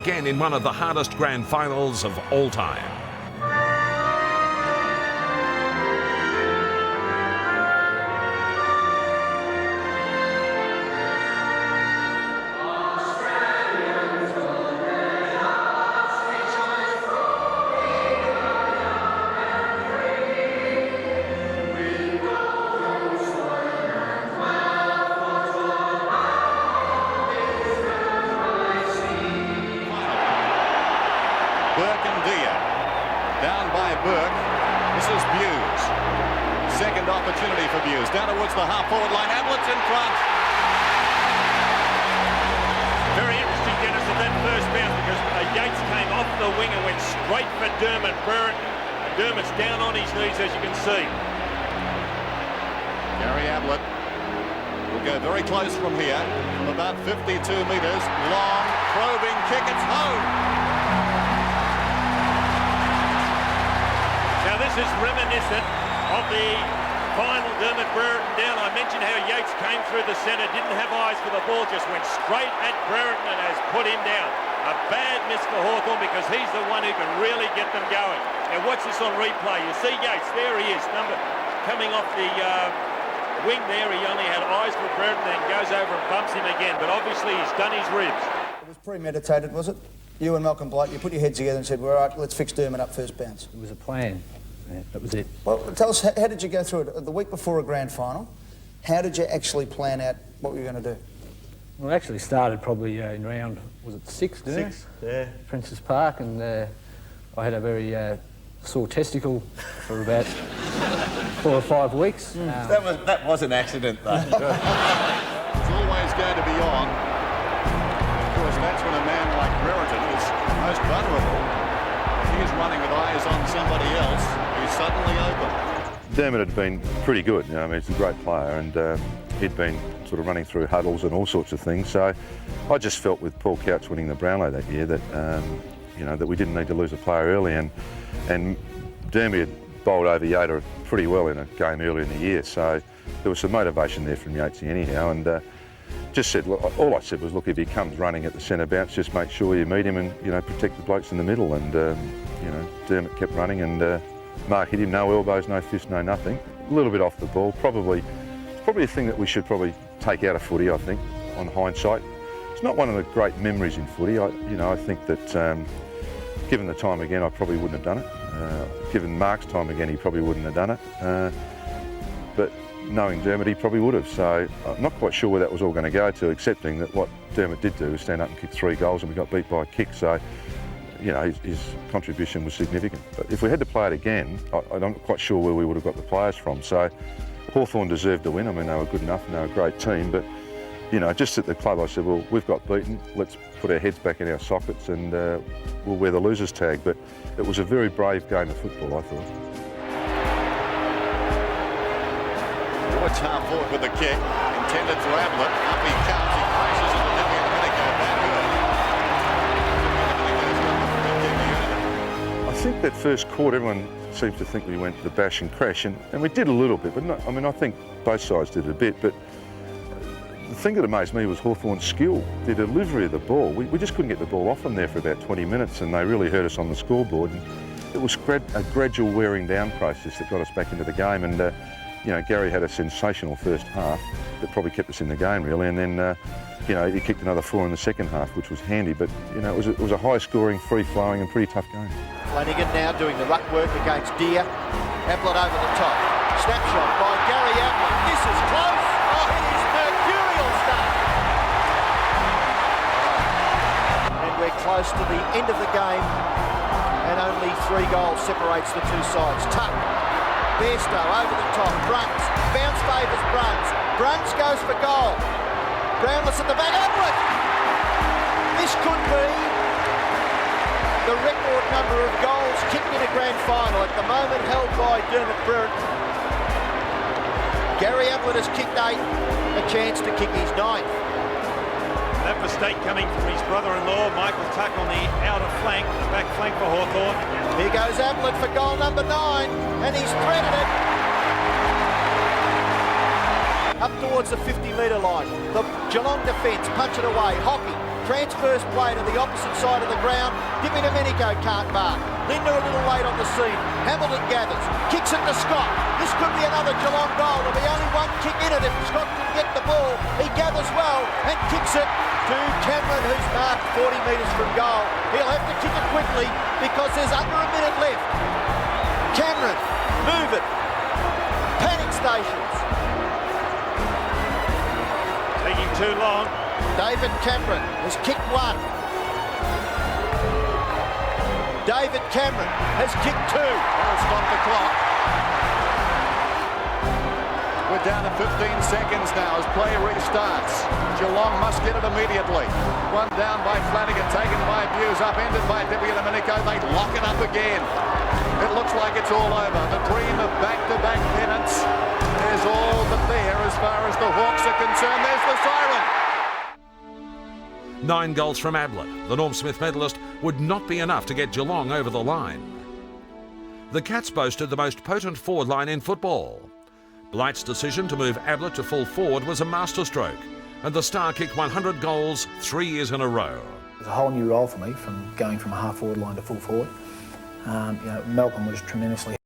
Again in one of the hardest grand finals of all time. Down by Burke. This is Buse. Second opportunity for Buse. Down towards the half-forward line. Ablett's in front. Very interesting, Dennis, at that first bounce because Yates came off the wing and went straight for Dermott Brereton. Dermott's down on his knees, as you can see. Gary Ablett will go very close from here. From about 52 metres. Long, probing kick. It's home. Now this is reminiscent of the final Dermott Brereton down. I mentioned how Yates came through the centre, didn't have eyes for the ball, just went straight at Brereton and has put him down. A bad miss for Hawthorn because he's the one who can really get them going. Now watch this on replay. You see Yates, there he is, coming off the wing there. He only had eyes for Brereton and goes over and bumps him again, but obviously he's done his ribs. It was premeditated, was it? You and Malcolm Blake, you put your heads together and said, well, all right, let's fix Dermott up first bounce. It was a plan. Yeah, that was it. Well, tell us, how did you go through it? The week before a grand final, how did you actually plan out what you were going to do? Well, it actually started probably in round, was it 6, didn't it? 6, yeah. Princess Park, and I had a very sore testicle for about 4 or 5 weeks. That was an accident, though. It's always going to be on. Of course, that's when a man like Brereton is most vulnerable. He is running with eyes on somebody else. He's suddenly open. Dermott had been pretty good. I mean, he's a great player, and he'd been sort of running through huddles and all sorts of things. So I just felt with Paul Couch winning the Brownlow that year that that we didn't need to lose a player early, and Dermott had bowled over Yoder pretty well in a game earlier in the year. So there was some motivation there from Yatesy anyhow, and just said, all I said was, look, if he comes running at the centre bounce, just make sure you meet him and protect the blokes in the middle. And Dermott kept running, and Mark hit him, no elbows, no fists, no nothing. A little bit off the ball, probably a thing that we should probably take out of footy, I think, on hindsight. It's not one of the great memories in footy. I think that given the time again, I probably wouldn't have done it. Given Mark's time again, he probably wouldn't have done it. But knowing Dermott, he probably would have. So I'm not quite sure where that was all going to go to, accepting that what Dermott did do was stand up and kick 3 goals, and we got beat by a kick. So, his contribution was significant. But if we had to play it again, I'm not quite sure where we would have got the players from. So Hawthorn deserved to win. I mean, they were good enough and they were a great team. But, just at the club, I said, well, we've got beaten. Let's put our heads back in our sockets and we'll wear the loser's tag. But it was a very brave game of football, I thought. Woods half forward with the kick, intended for Ablett. Up he comes, he crashes into the I think that first quarter, everyone seems to think we went to bash and crash, and we did a little bit, but not, I think both sides did a bit. But the thing that amazed me was Hawthorn's skill, the delivery of the ball. We just couldn't get the ball off them there for about 20 minutes, and they really hurt us on the scoreboard. And it was a gradual wearing down process that got us back into the game. And Gary had a sensational first half that probably kept us in the game, really, and then he kicked another 4 in the second half, which was handy. But it was a high-scoring, free-flowing, and pretty tough game. Flanagan now doing the ruck work against Deer. Ablett over the top. Snapshot by Gary Ablett. This is close. Oh, it is mercurial stuff. And we're close to the end of the game, and only 3 goals separates the two sides. Tuck. Bairstow over the top. Bruns. Bounce favours Bruns. Bruns goes for goal. Brownless at the back. Ablett. This could be the record number of goals kicked in a grand final, at the moment held by Dermott Brereton. Gary Ablett has kicked 8, a chance to kick his 9th. That mistake coming from his brother-in-law, Michael Tuck, on the outer flank, the back flank for Hawthorn. Here goes Ablett for goal number 9, and he's threaded it up towards the 50-metre line. The Geelong defence punch it away. Hockey Transfers play to the opposite side of the ground. Dippy Domenico can't mark. Linder a little late on the scene. Hamilton gathers. Kicks it to Scott. This could be another Geelong goal. There'll be only one kick in it if Scott can get the ball. He gathers well and kicks it to Cameron, who's marked 40 metres from goal. He'll have to kick it quickly because there's under a minute left. Cameron, move it. Panic stations. Taking too long. David Cameron has kicked one. David Cameron has kicked two. That'll stop the clock. We're down to 15 seconds now as play restarts. Geelong must get it immediately. One down by Flanagan, taken by Buse, upended by Dippy Domenico. They lock it up again. It looks like it's all over. The dream of back-to-back pennants is all but there as far as the Hawks are concerned. There's the siren. 9 goals from Ablett, the Norm Smith medalist, would not be enough to get Geelong over the line. The Cats boasted the most potent forward line in football. Blight's decision to move Ablett to full forward was a masterstroke, and the star kicked 100 goals 3 years in a row. It was a whole new role for me, from going from a half-forward line to full forward. Malcolm was tremendously